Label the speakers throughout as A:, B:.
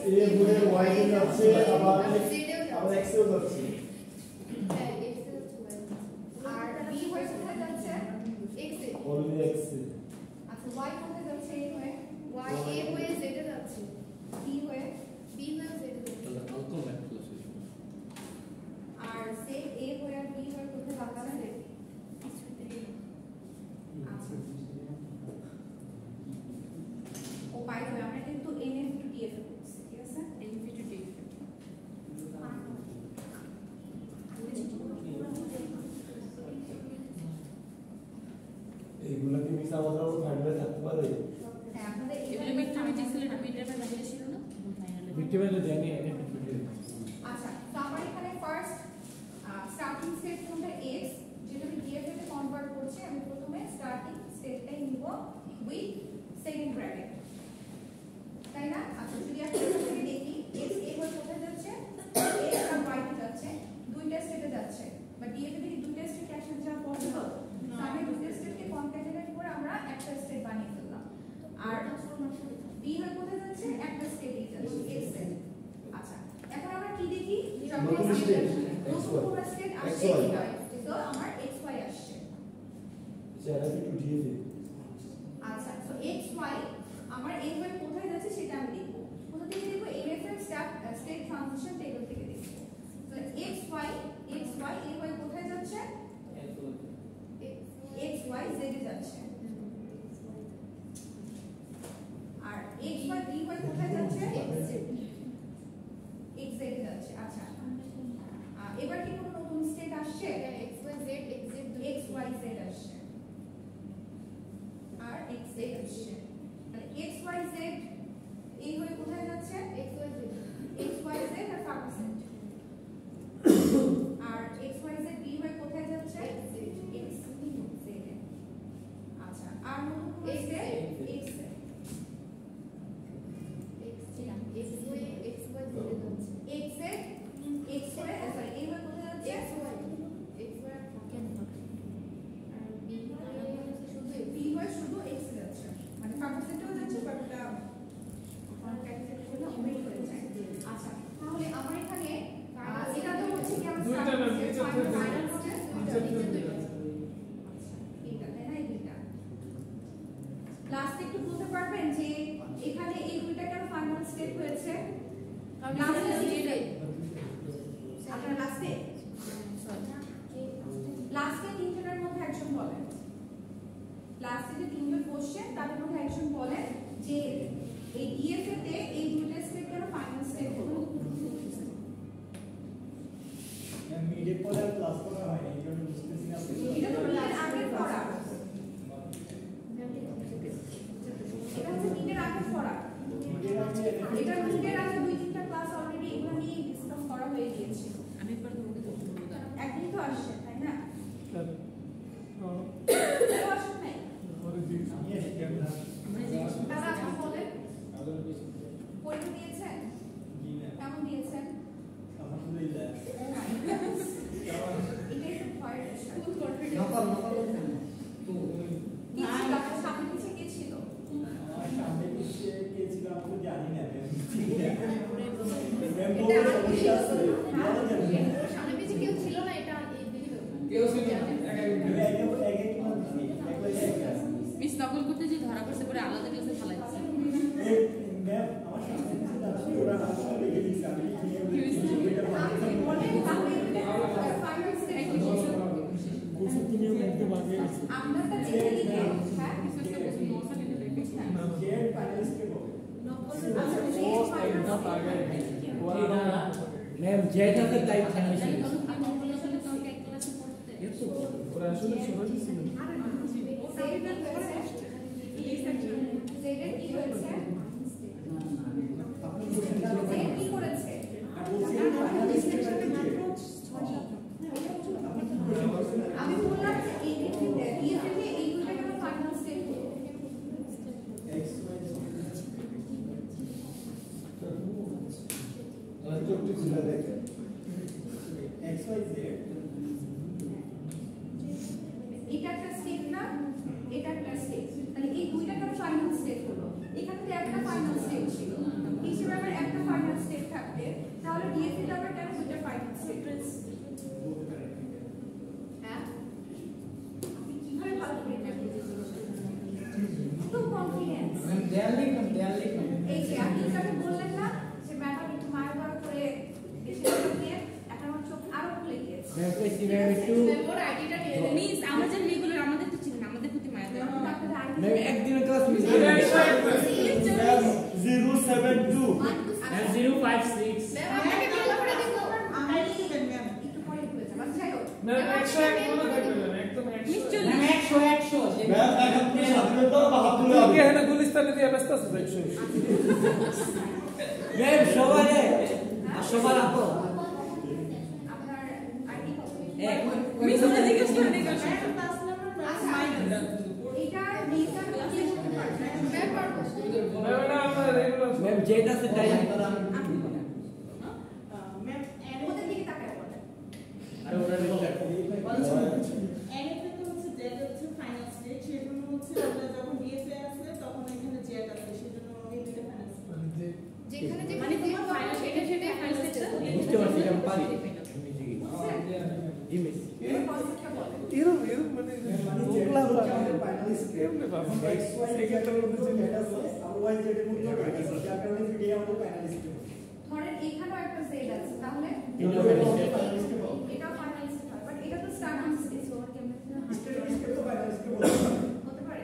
A: এ হয়ে y এ যাচ্ছে আবার x এও যাচ্ছে
B: হ্যাঁ x এ যাচ্ছে আর b হয়ে কোথায় যাচ্ছে x এ
A: only x এ
B: আচ্ছা y কোথায় যাচ্ছে a হয়ে y a হয়ে z এ যাচ্ছে b হয়ে z এ যাচ্ছে আর সে a হয়ে আর b হয়ে কোথায় যাচ্ছে আচ্ছা ও বাই দ্য ওয়ে আমরা কিন্তু n into df এ করছি ঠিক আছে n into df
A: এইগুলা কি মিস আমাদের ফাইনালে থাকতে পারে
B: হ্যাঁ আপনাদের
C: এগুলো মিড ছিল না মিডের বাইরে ছিল না
A: ভিক্টিমাইজে দেয়নি
B: আচ্ছা তো আমার এখানে ফার্স্ট স্টার্টিং স্টেট কোনটা x যেটা আমি df এ কনভার্ট করছি আমি প্রথমে স্টার্টিং স্টেটটাই নিব উইথ সেকেন্ড ব্র্যাকেট তাই না আচ্ছা যদি আমরা এখানে দেখি x a হয়ে কোথায় যাচ্ছে x আর y তে যাচ্ছে দুইটা স্টেটে যাচ্ছে বা df এ কি দুইটা স্টেট একসাথে যাওয়া পসিবল আমি দুইটা স্টেটকে কনক্যাটেনেট করে আমরা একটা স্টেট বানিয়ে ফেললাম আর b হয়ে কোথায় যাচ্ছে একটা স্টেটই যাচ্ছে x এ আচ্ছা এখন আমরা কি দেখি
A: নতুন স্টেট
B: নতুন স্টেট আসছে তো আমার xy আসছে
A: যারা একটু দিয়ে দিই
B: আচ্ছা তো xy আমার এই ওয়ে কোথায় যাচ্ছে সেটা আমি দেখব কোথা থেকে দেখব এমএফএম স্টেট ট্রানজিশন টেবল থেকে দেখব তো xy এই ওয়ে কোথায় যাচ্ছে xy z এ যাচ্ছে আর xy b ওয়ে কোথায় যাচ্ছে xz এ যাচ্ছে আচ্ছা এবার কি কোনো নতুন স্টেট আসছে xyz আসছে আর xz আসছে তাহলে xyz এই হয়ে কোথায় যাচ্ছে xyz আর ফাঁকা সেট আর xyz b হয়ে কোথায় যাচ্ছে xz আচ্ছা আর নতুন স্টেট xz আচ্ছা তাহলে আমার এখানে এটা তো হচ্ছে কি আমরা লাস্টে একটু বলতে পারবেন যে এখানে এই দুইটা কেন ফাইনাল স্টেপ হয়েছে আপনারা লাস্টে তিনজনের মধ্যে একজন বলেন লাস্টে যে তিনজন কোশ্চেন তাদের মধ্যে একজন বলেন যে এই ডিএফএ তে এই দুইটা স্টেপ কেন ফাইনাল স্টেপ হলো
A: মিডে পড়া ক্লাস করা হয় এই জন্য বুঝতেছি না
B: এটা তো আগে পড়া এটা হচ্ছে মিডের আগে পড়া এটা মিডের আগে দুই তিনটা ক্লাস অলরেডি এগুলো নিয়ে ডিসকাস করা হয়ে গিয়েছে
C: আমি একবার তোমাকে বলবো
B: একদিন তো আসছে তাই না আসছে নাই দাদা আপনি বলেন পরীক্ষা দিয়েছেন কেমন দিয়েছেন
A: আলহামদুলিল্লাহ
B: এটাই তো ভয়ের বিষয় ফুল কনফিডেন্স সামনে পিছিয়ে কে ছিল
A: আমার সামনে পিছিয়ে কে ছিল আমি তো জানি না
B: সামনে পিছিয়ে কেউ ছিল না এটা
D: কেউ ছিল না
C: মিস নকল করতে যে ধরা পড়ছে পরে আলাদা ক্লাসে ফালাইছে
A: ম্যাম আমার সামনে পিছিয়ে দাঁড়া ওরা আসলে লিখে দিয়েছে আমি
B: ফাইনাল স্টেপ
A: তুমিও মধ্যে বাগে
B: আমরা তো দেখে লিখে হ্যাঁ
A: জেড ফাইনাল স্টেপ হবে
D: मैम जेड का टाइप फाइनल
A: ওরা আসলে সবাই ছিল
B: আমি বললাম এই ফাইনাল স্টেপ এটা একটা স্টেপ না এটা একটা স্টেপ তাহলে এই দুইটা একটা ফাইনাল স্টেপ হলো এখানে তো একটা ফাইনাল স্টেপ ছিল হিসেবে আবার একটা ফাইনাল
D: ম্যাম একটু
C: ওর আইডিটা নিয়ে নেন মিস আমরা যে রেগুলার আমাদের তো চিনেন আমাদের প্রতি মায়া করে
D: ম্যাম একদিনের class miss
A: ma'am 072
D: ma'am 056
B: ma'am আপনাকে ভালো করে দেখো একটু পরে খুলে যাবে আচ্ছা যাই হোক
E: ম্যাম 101 মনে থাকবে একদম 100
C: নিশ্চয়ই
D: ম্যাম 100
A: ম্যাম এখন কি স্বাধীনতা বা হাত তুলে
E: কে হেনা গুলিস্তানে দিয়ে ব্যস্ত আছে 100
D: ম্যাম সবাই সবার আপো
B: আপনার আইডি কত
D: এক
C: মিস ওটা জিজ্ঞেস করে দেখো
B: এটা ভিসা কি করতে পারবে ম্যাম পারবো
E: ম্যাম না আমরা রেগুলার
D: ম্যাম যেটা আছে তাই
B: ওদের দিকে তাকায় বলেন
D: আর ওরা রেকর্ড
F: এনএফএ তো হচ্ছে জেড হচ্ছে ফাইনাল স্টেজ সেজন্য হচ্ছে আমরা যখন বিএফএ আছে তখন এখানে জেড আছে সেজন্য এই দুটো ফাইনাল স্টেজ
B: যেখানে যে
C: মানে তোমার ফাইনাল সেটা সেটা ফাইনাল স্টেজটা
D: বুঝতে পারছি আমি পারি জি মিস
B: কনসেপ্টটা বলেন
E: এরকম মানে
A: মানে
E: ওগুলা
A: ফাইনালিস্ট
E: এমনি বাবা
A: এক্স ওয়াই সেকেন্ডের মধ্যে যে ম্যাচ আছে আদারওয়াইজ এর মধ্যে ম্যাচ আছে যার কারণে ভিডিও আমাদের ফাইনালিস্ট
B: ধরেন এখানেও একটা জেড আছে তাহলে
D: এটা ফাইনালিস্ট
B: এটা ফাইনালিস্ট হয় বাট এটা তো স্টার্টিং স্টেজ ওর কেমনে
A: স্টেটিস্টিক তো ফাইনালিস্ট কে বলতে পারে
B: হতে পারে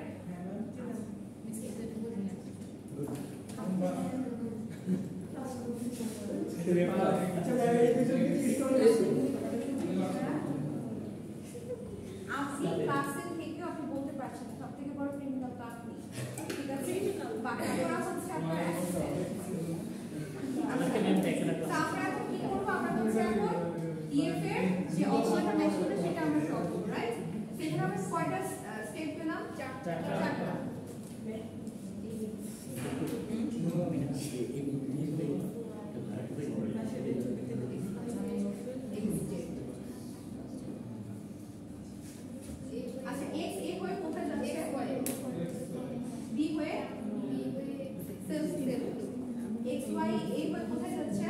A: আচ্ছা ম্যাম এই বিষয়ে কি স্টোরি আছে
B: আপনি ক্লাসে থেকে আপনি বলতে পারছেন সবথেকে বড় ক্রিমিনাল তো আপনি ঠিক আছে বাকি ওরা হচ্ছে আপনার
D: আমাকে ম্যাম দেখেন না
B: তো আমরা এখন কি করবো আমরা হচ্ছে এখন ইএফ এর যে অপশনটা ছিল সেটা আমরা সলভ করব রাইট সেখানে আমরা কয়টা স্টেপ পেলাম চারটা আচ্ছা এক্স এ হয়ে কোথায় যাচ্ছে বি হয়ে self self x Y A হয়ে কোথায় যাচ্ছে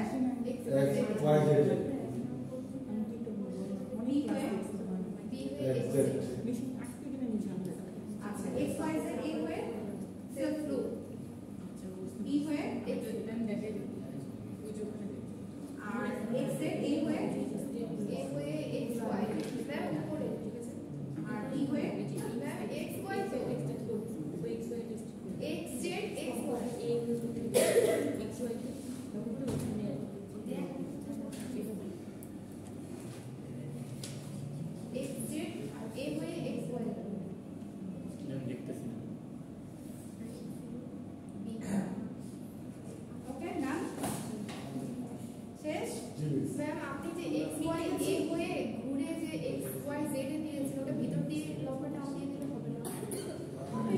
B: বি হয়ে আচ্ছা এক্স ওয়াই জেড এ হয়ে সেলফ টু ই হয়ে আর এক্স জেড এ হয়ে এক্স ওয়াই আর ই হয়ে এক্স ওয়াই তো X Z X Y X Z এ হয়ে এক্স ওয়াই
D: দেখতেছি না
B: ওকে না শেষ
G: ম্যাম আপনি যে এক্স ওয়াই এ হয়ে ঘুরে যে এক্স ওয়াই জেড এ দিয়েছেন ওটা ভিতর দিয়ে লম্বা টান দিয়ে দিলে হবে না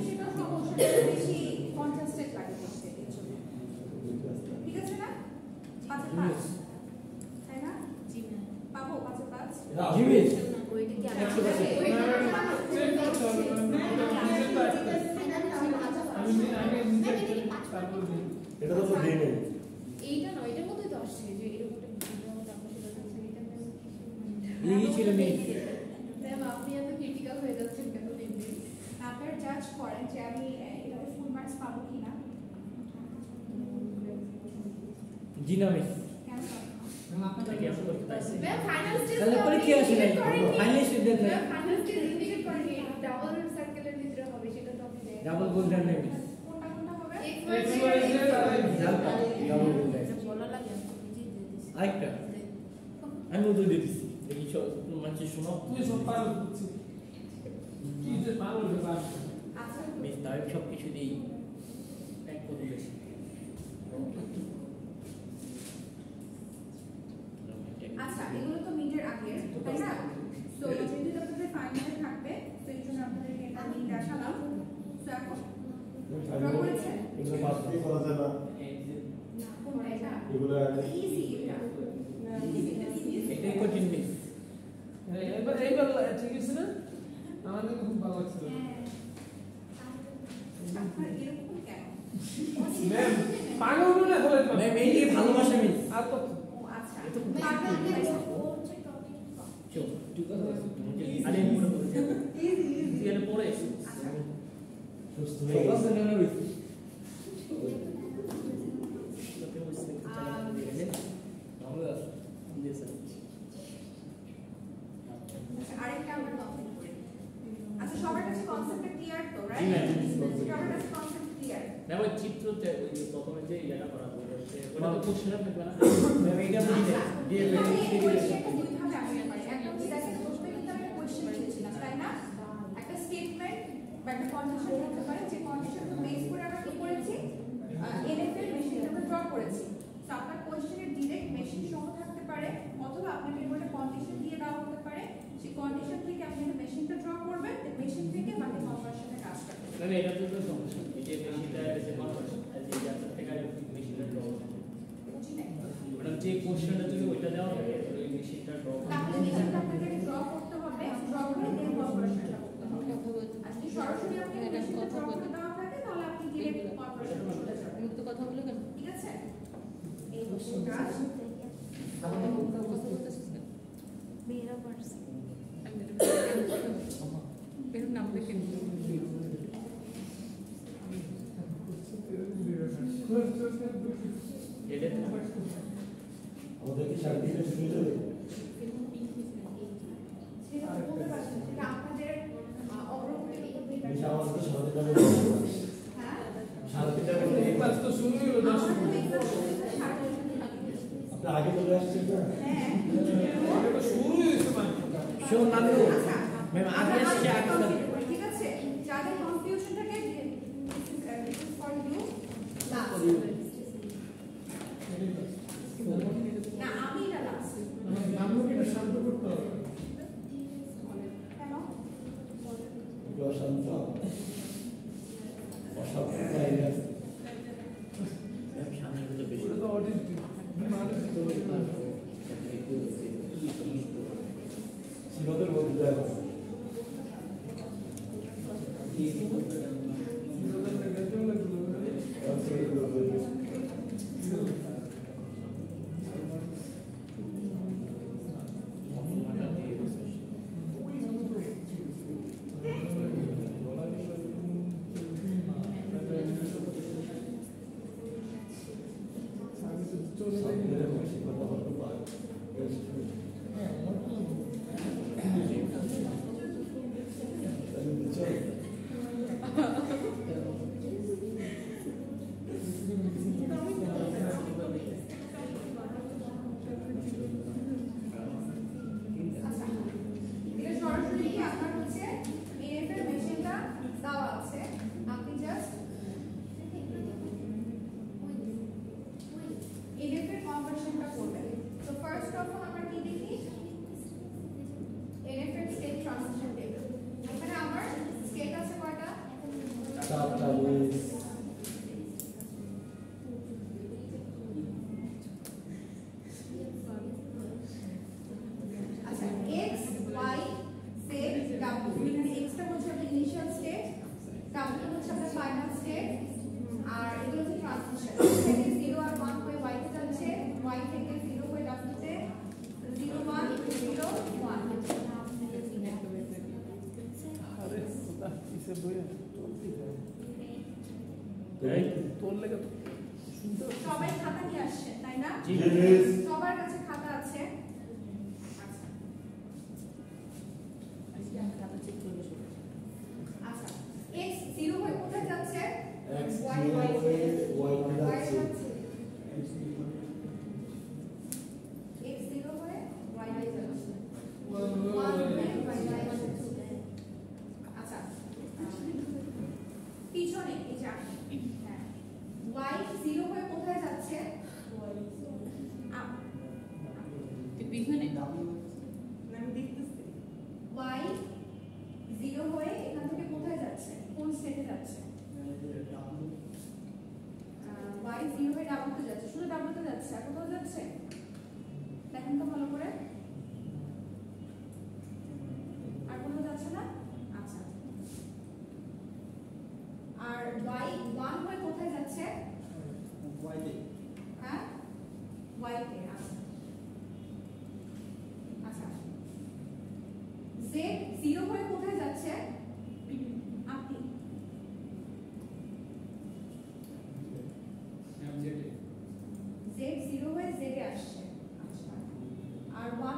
B: সেটা সমস্যা বেশি কনট্রাস্টেড লাগে দেখতে এর জন্য। ঠিক আছে না 5 তাই না
C: জি ম্যাম
B: পাবো 5
D: জি মিস
G: ওইটা কি
D: একশো পার্সেন্ট।
A: এটা তো দেই নেই
G: এইটা নয় এটার মধ্যেই তো আসছে যে এরকম একটা ভিডিও তারপর সেটা হচ্ছে এটা
D: এই ছিল মিস
G: ম্যাম আপনি এত ক্রিটিক্যাল হয়ে যাচ্ছেন কেন লিখবেন
B: আপনারা জাজ করেন যে আমি এটাতে ফুল মার্কস পাবো কিনা
D: জি না মিস
B: কেন পাবো না?
D: আপনাকে আমি করতে পারছি
G: ম্যাম ফাইনাল স্টেজ
D: তাহলে পরীক্ষা আসে নাই ফাইনালিস্ট দেন নাই
G: ম্যাম ফাইনাল স্টেজ ইন্ডিকেট করেনি ডাবল সার্কেলের ভিতরে হবে সেটা তো আপনি দেখেন
D: ডাবল গোল্ডেন নাই মিস
B: কোনটা কোনটা হবে
G: X
E: X,
G: Y
E: Y, Z আর I।
D: ডাবল গোল্ডেন
C: বলা লাগে আমি তো নিজেই দিয়ে দিছি
D: আরেকটা আমি উত্তর দিয়ে দিচ্ছি দেখি মানুষ শোনো
E: তুই সব পারো বুঝছি কি যে পারো রে বাবা
B: আচ্ছা
D: মিস তাই সব কিছু দিই এক করে দিয়েছি
B: আচ্ছা এগুলো তো মিডের আগের তাই না তো যেহেতু আপনাদের ফাইনালে থাকবে তো এই জন্য আপনাদেরকে এটা আমি দেখালাম তো এখন ড্র করেছেন
A: এগুলো পাস করা যায় না
B: না কোনটা এটা
A: এগুলো
B: ইজি এটা
D: এটাই কঠিন মিস
E: এইবার ঠিক আছে না আমাদের খুব ভালো লাগছে
B: আপনার এরকম কেন
E: ম্যাম পাগল মনে হলে
D: ম্যাম এই যে ভালোবাসা মিস
E: আর তো
B: ও আচ্ছা
D: এত
G: ও হচ্ছে টপিক
D: চল ঠিক আছে আরে মনে করছে এর পরে সুস্থ হয়ে গেছে না মিস তোকে বুঝতে ভালো আছে দিয়েছে ওটা তো কোশ্চেনে থাকবে না ম্যাম এটা বুঝি না ডিএফএ
B: আমি এই কোয়েশ্চেনটা দুইভাবে আসতে পারি। একটা হচ্ছে দেখেন প্রথমে কিন্তু আমি কোয়েশ্চেন দিয়েছিলাম, তাই না? একটা স্টেটমেন্ট বা একটা কন্ডিশন থাকতে পারে, যে কন্ডিশনকে বেস করে আমরা কি করেছি, এনএফএল মেশিনটাকে ড্র করেছি। তো আপনার কোয়েশ্চেনের ডিরেক্ট মেশিন সহ থাকতে পারে, অথবা আপনাকে একটা কন্ডিশন দিয়ে দেওয়া হতে পারে, সেই কন্ডিশন থেকে আপনি মেশিনটা ড্র করবেন, মেশিন থেকে বাকি কনভার্সনের কাজটা করবেন।
D: ম্যাম এটা তো সমস্যা এই যে মেশিনটা যে কনভার্সন আছে এই যে থেকে মেশিনটা ড্র
B: বুঝি নাই?
D: ম্যাডাম যে কোশ্চেনটা যদি ওইটা দেওয়া থাকে ওই মেশিনটা ড্র
B: তাহলে মেশিনটা আপনাকে ড্র করতে হবে, ড্র করে দেন কনভার্সনটা করতে হবে। আর যদি সরাসরি আপনি মেশিনটা ড্র করে দেওয়া থাকে তাহলে আপনি ডিরেক্ট কনভার্সনে চলে যাবেন।
C: মুক্ত কথা বলে কেন
B: ঠিক আছে? এই হচ্ছে কাজ।
C: কথা বলতেছিস কেন
G: মেয়েরা পারছে।
C: এর নাম দেখে
D: এটা
A: আমাদেরকে সার্টিফিকেট দিয়ে দেবে
B: সেটা বলতে পারছেন, সেটা আপনাদের অগ্রগতির উপর ডিপেন্ড
A: বেশি
B: করে।
A: আমাদের সাথে যাবে
B: হ্যাঁ?
A: সার্টিফিকেট
E: এই ক্লাস তো শুরু হলো 10
B: আমাদের
E: মিনিট
B: তো এক্সাম শুরু হতে 60 মিনিট লাগে।
A: আপনি আগে চলে আসছেন না
B: হ্যাঁ।
E: এটা তো শুরুই হয়েছে মাত্র
D: শোন নানু
B: আচ্ছা,
D: ম্যাম আগে
B: আমরা
D: আসছে আগে
B: complete করি, ঠিক আছে? যাদের কনফিউশন থাকে ফর ইউ লাস্ট। না, আমি এটা লাস্ট।
E: নামকে এটা শান্ত করতে হবে
B: কেন?
A: অশান্ত অশান্ত জায়গা
D: সামনে কিন্তু বেশি
E: ওটা তো অডিট মানে
A: সিবাদের মধ্যে যায়
B: আচ্ছা, এটা সরাসরি কি আপনার হচ্ছে এর মেশিনটা দেওয়া আছে, আপনি জাস্ট এর কনভার্সনটা করবেন। তো ফার্স্ট অফ অল আমরা কি দেখি, এর স্টেট ট্রানজিশন টেবিল। এখানে আমার স্টেট আছে কয়টা?
A: 4টা
B: আচ্ছা, x y z w। এখানে x টা হচ্ছে আপনার ইনিশিয়াল স্টেট, w হচ্ছে আপনার ফাইনাল স্টেট, আর এগুলো হচ্ছে ট্রানজিশন। থেকে 0 আর 1 হয়ে y তে যাচ্ছে, y থেকে 0 হয়ে w তে 0 1 0 1।
E: আরে খোদা কিসে বইয়া তোর লেগে তো
B: সবাই খাতা নিয়ে আসছেন, তাই না?
D: জি
B: সবার কাছে খাতা আছে। আচ্ছা,
C: খাতা চেক করবে সবাই
B: আচ্ছা, x 0 হয়ে কোথায় যাচ্ছে?
A: x
B: y
A: y
B: y
A: y যাচ্ছে
B: x 0 হয়ে y y যাচ্ছে। আচ্ছা, পিছনে এই যে হ্যাঁ, y 0 হয়ে কোথায় যাচ্ছে?
C: পিছনে
F: আমি দেখতেছি
B: y 0 হয়ে এখান থেকে কোথায় যাচ্ছে, কোন স্টেটে যাচ্ছে? y 0 হয়ে w তে যাচ্ছে, শুধু w তে যাচ্ছে, আর কোথাও যাচ্ছে? দেখেন তো ভালো করে, আর কোথাও যাচ্ছে না? আচ্ছা, আর y 1 হয়ে কোথায় যাচ্ছে? হ্যাঁ, y তে। আচ্ছা, z 0 হয়ে কোথায় যাচ্ছে? আপনি z 0 হয়ে z এ আসছে। আচ্ছা, আর 1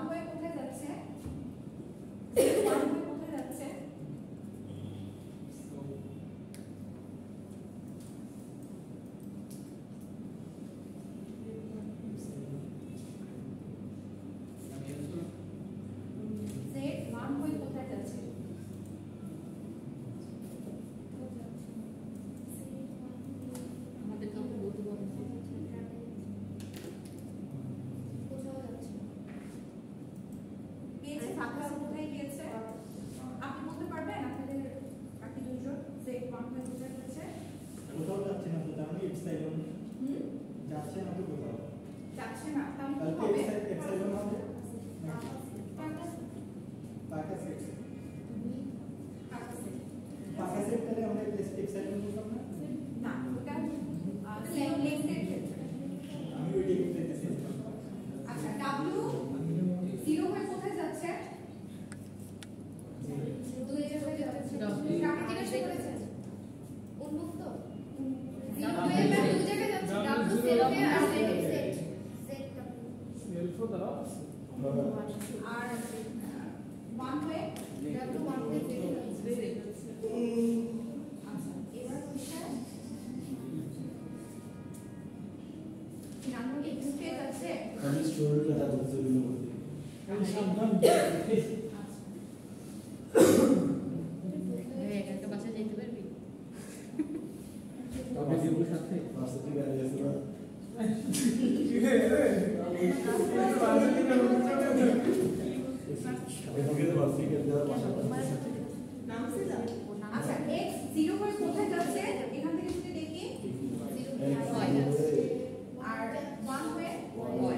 B: আর one way
G: W one way Z
B: আচ্ছা এবার হচ্ছে নাম্বার কি স্টেজ আছে
A: আমি স্টোরি কথা বলতে বলতে আমি সাবধান
C: একটা বাসা যেতে পারবি
D: তবে দিব সাথে
A: পাশে থেকে গাড়ি আছে না
B: আচ্ছা x 0 হয়ে কোথায় যাচ্ছে এখান থেকে যদি দেখি আর 1 হয়ে y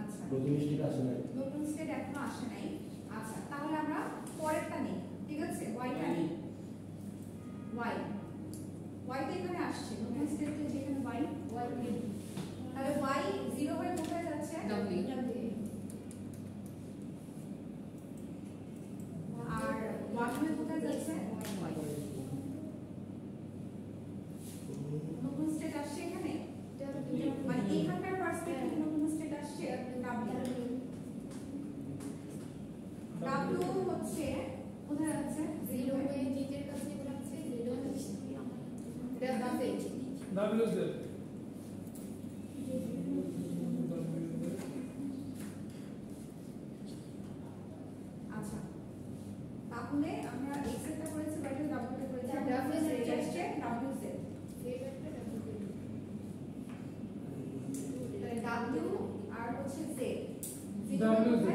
B: আচ্ছা
A: নতুন স্টেট আসে না
B: নতুন স্টেট এখনো আসে নাই আচ্ছা তাহলে আমরা পরেরটা নেই ঠিক আছে y টা নেই y y তো এখানে আসছে নতুন স্টেট তো যেখানে y নেই তাহলে y 0 হয়ে কোথায় যাচ্ছে আর 1 হয়ে কোথায় যাচ্ছে নতুন স্টেট আসছে এখানে মানে এখানকার পার্সপেক্টিভ নতুন স্টেট আসছে w হচ্ছে কোথায় যাচ্ছে
G: 0 হয়ে নিজের কাছে যাচ্ছে 0
E: W Z
B: আচ্ছা তাহলে আমরা x এরটা করেছি বাইরে w টা করেছি w z আসছে w z তাহলে w আর হচ্ছে z
E: W Z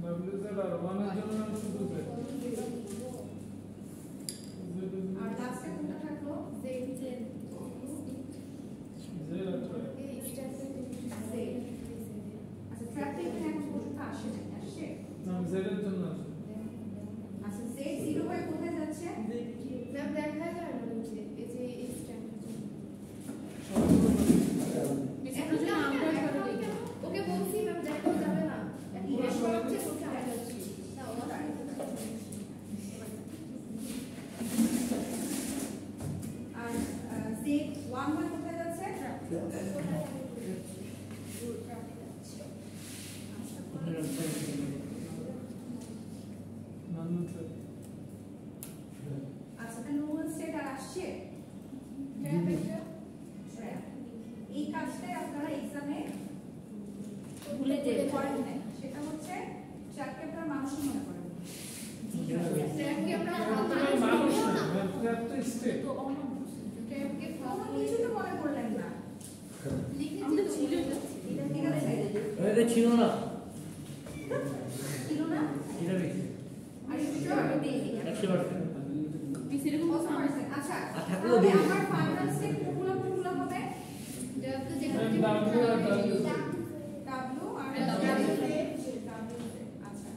E: W Z আর 1 এর জন্য আমরা শুধু Z
B: আর লাস্টে কোনটা থাকলো
G: Z
E: Z আছে
B: z আচ্ছা ট্রাফিক জ্যাম কোথা আসে আসছে
E: না Z এর জন্য আছে
B: আচ্ছা z 0 হয়ে কোথায় যাচ্ছে
G: ম্যাম দেখা যায় না নিচে এই যে এই স্ট্যান্ড ওকে বলছি ম্যাম দেখা যাবে না হচ্ছে কোথায় যাচ্ছি না ওটা
B: আর z 1 হয়ে কোথায় যাচ্ছে
E: নানু Z
B: আচ্ছা তাহলে নতুন স্টেট আর আসছে এই কাজটাই আপনারা এক্সামে ভুলে করেন নাই সেটা হচ্ছে ট্র্যাককে আপনারা মানুষই মনে করেন
G: ট্র্যাককে আমরা
E: মানুষ না ট্র্যাক তো স্টেট
G: ট্র্যাককে
B: কোনো কিছু তো মনে করলেন না
C: আমাদের ছিল
B: ঠিক আছে
D: এটা ছিল না
B: ছিল না
D: এটা বেশি
B: আর ইউ শিওর
D: 100%
C: সেরকম
B: কত পার্সেন্ট আচ্ছা
D: আর থাকলেও
B: তাহলে
D: দিন।
B: আমার ফাইনাল স্টেপ কোনগুলো হবে
G: ট্র্যাককে
E: W
G: যেখানে
E: আর W
B: W আর
C: W।
B: আচ্ছা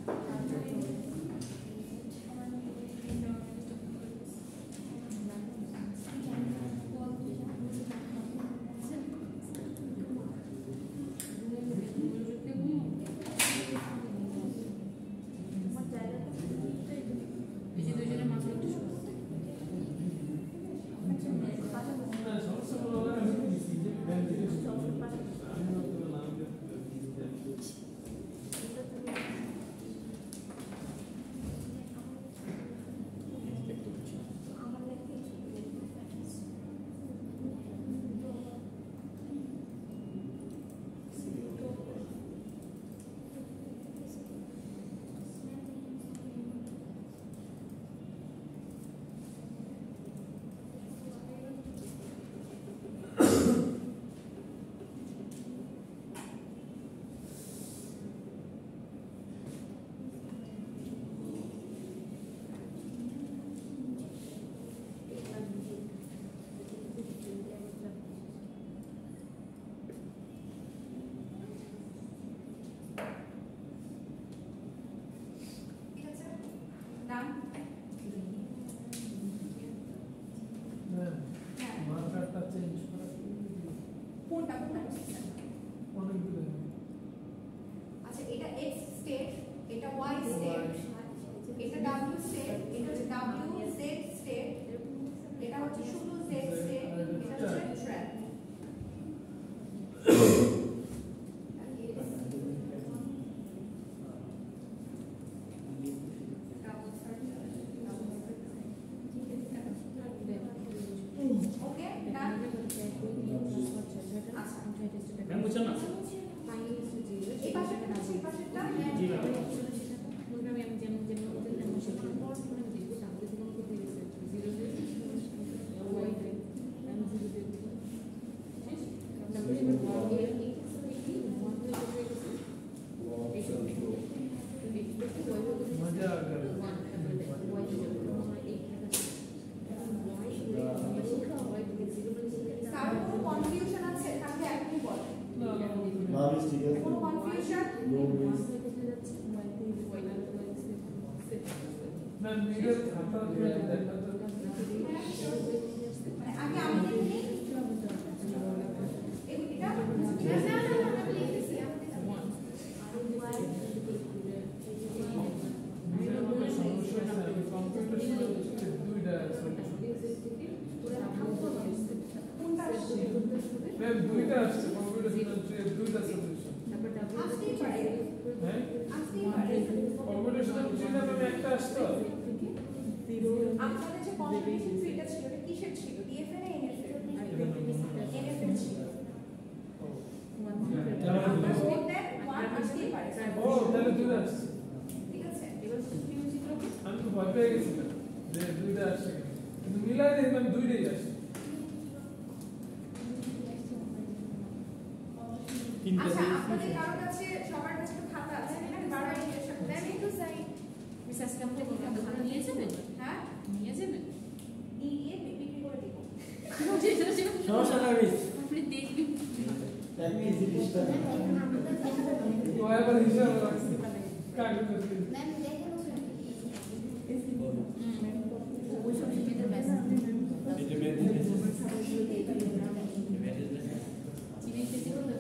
C: দুজনের মাঝে একটু
E: সমস্যা হলো আমি দিছি যে ব্যাংক থেকে আমি তো নাম দিয়ে
B: ঠিক আছে নাম
E: হ্যাঁ মার্কারটা চেঞ্জ করা
B: কোনটা করতেছেন
E: অনেকগুলো
B: আচ্ছা এটা x স্টেট এটা y স্টেট এটা w স্টেট এটা হচ্ছে w z স্টেট এটা হচ্ছে শুধু z স্টেট এটা হচ্ছে ট্র্যাক
D: ম্যাম বুঝছেন না
B: এই পাশেরটা আছে, এই পাশেরটা
D: জি ম্যাম
E: मजा आ गया
B: স্যার কোনো কনফিউশন আছে তাহলে এখনই বলেন।
H: না মিস ঠিক আছে
B: কোনো কনফিউশন?
H: নো মিস
E: मैं मीडिया खाता हूं देखा तो
B: মানে আগে আমি দেখি এটা কোনটা আসছে?
E: मैं दुईटा আসছে কম্পিউটার সায়েন্সের দুইটা সলিউশন
B: আসতেই পারে,
E: হ্যাঁ
B: আসতেই পারে।
E: কম্পিউটার সায়েন্সের আমি একটা আসতো
B: আপনাদের যে কম্পিটিশন ফিটা ছিল এটা কিসের ছিল? ডিএফএ না এনএফএ? এনএফএ ছিল। ওয়ান আসতেই পারে,
E: ও তাহলে দুইটা আসছে
B: ঠিক আছে?
E: আমি তো ভয় পেয়ে গেছিলাম যে দুইটা আসছে কিন্তু মিলাই দেখলাম দুইটাই আসছে
B: আচ্ছা, আপনাদের কারোর কাছে সবার কাছে তো খাতা আছে, আমি বারবার জিজ্ঞেস করছি।
G: ম্যাম একটু চাই
C: মিসেস কামকে বলতে নিয়ে যাবেন
B: হ্যাঁ,
C: নিয়ে যাবেন
B: নিয়ে বিক্রি করে দিব।
D: সমস্যা না মিস
C: আপনি দেখবেন
H: এক কেজি 20 টাকা
E: ও এবার হিসাব রাখছে কাগজে
G: ম্যাম দেখেন
C: ওই সব ভিতরে ব্যাস
H: এটা মেয়ে
C: চিনি কেজি হলো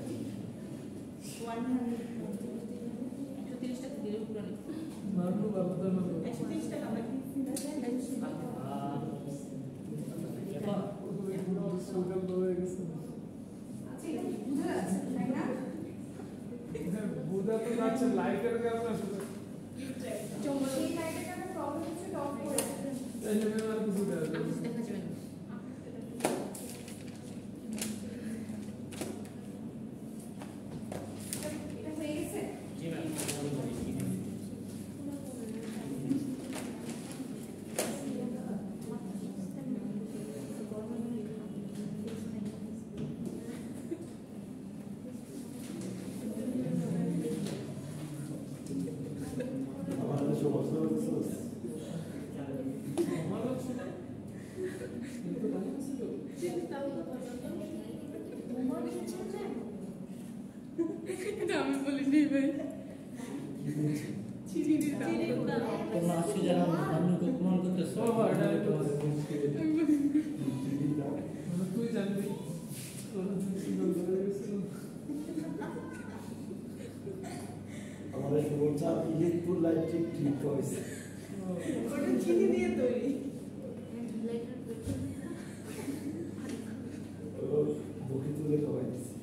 C: 130 টাকা দিলে পুরো
E: মারলো বাবা মারলো
F: 130 টাকা আমরা কিনছি
E: সুগার হয়ে গেছে
B: আচ্ছা, এটা বুঝা যাচ্ছে, তাই না?
E: বুদা তো যাচ্ছে লাইটের কারণে আসলে
B: সেই লাইটের কারণে প্রবলেম হচ্ছে, অফ করে দেন।
E: এই জন্য আর কিছু দেয় না।
C: দেখা যাবে না
B: এটা হয়ে গেছে?
D: জি ম্যাম
H: আমাদের সমস্যা হচ্ছে
E: আমার হচ্ছে না কিন্তু টাইম ছিল
C: এটা আমি বলি নেই ভাই
D: তোমরা আজকে যারা সামনে প্রমাণ করতেছো
E: বাবা এটা একটু তুই জানবি তোর সিগন্যাল ধরে গেছিল
H: আমাদের সমস্যা ইলেকট্রিক লাইট ঠিক হয়েছে
F: ওটা চিনি দিয়ে তৈরি
H: বুকে তুলে খাওয়াই দিচ্ছি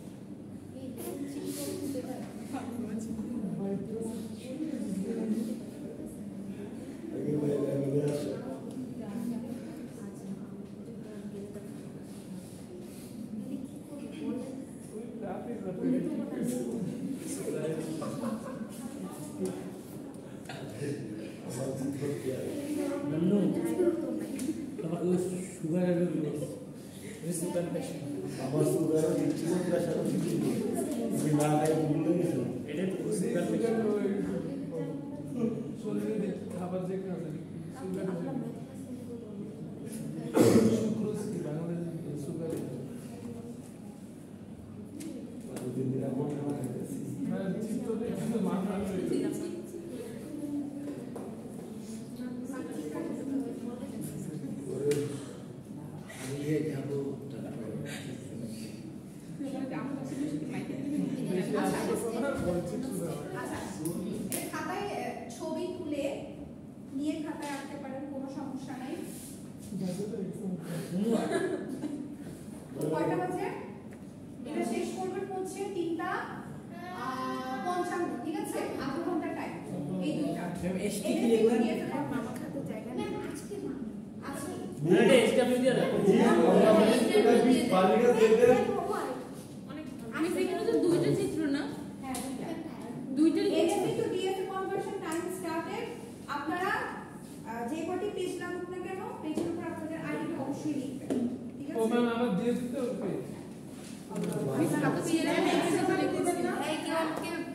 H: আগে বাইরে আসে আমার চিন্তা কি আর
D: নন্নু তোমাকে ওই সুগারের রোগ নেই ওই সুগার পেশেন্ট
H: আমার সুগারও দিচ্ছিল প্রেশারও দিচ্ছিল যে না খাই ভুলে গেছিল
D: এটা তো সুগার পেশেন্ট
E: শরীরে খাবার যে কাজ সুগার সুক্রোজ কি বাংলাদেশে সুগার
H: দিন দিন আমার খাইতেছি
E: হ্যাঁ চিত্ত দেখতে মাথা
H: আমি যাবো
B: আচ্ছা, এটা খাতায় ছবি তুলে নিয়ে খাতায় রাখতে পারেন, কোনো সমস্যা নাই। কয়টা বাজে? এটা শেষ করবেন হচ্ছে 3:55, ঠিক আছে? আধা ঘন্টা টাইম, এই দুইটা।
D: এসটি কি লিখবেন
G: মামা খাতে জায়গা নেই আজকে মা
B: আচ্ছা,
D: এটা এসটি আপনি দিয়ে দাও
H: জি আমরা বালিকা দেখতে
C: অনেক আমি
B: আপনারা যে কটি পেজ লাগুক না কেন পেজের উপর আপনাদের আইডিটা অবশ্যই লিখবেন ঠিক
E: ও
B: আছে
E: ম্যাম আমার দিয়ে দিতে হবে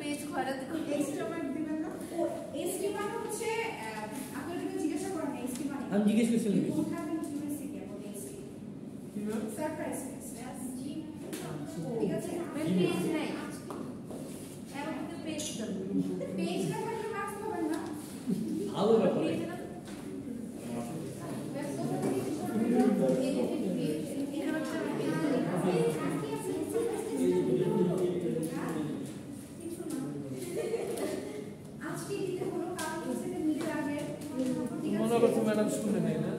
G: পেজ খরাতে
F: এক্সট্রা মার্ক দিবেন না
B: ও এসটি মানে হচ্ছে আপনাদেরকে জিজ্ঞাসা করেন এসটি মানে
D: আমি জিজ্ঞেস করছিলাম
B: You don't have any curiosity about ST.
E: কি ম্যাম
B: Surprise test. ঠিক আছে
G: পেজ নাই এমন তো পেজ দাও
B: পেজ না থাকলে মার্কস পাবেন না
D: ভালো ব্যাপার
B: আজকে দিতে হলো কারণ হচ্ছে যে মিডল আগের ঠিক
E: মনে
B: আছে
E: করছে ম্যাডাম শুনে নেই না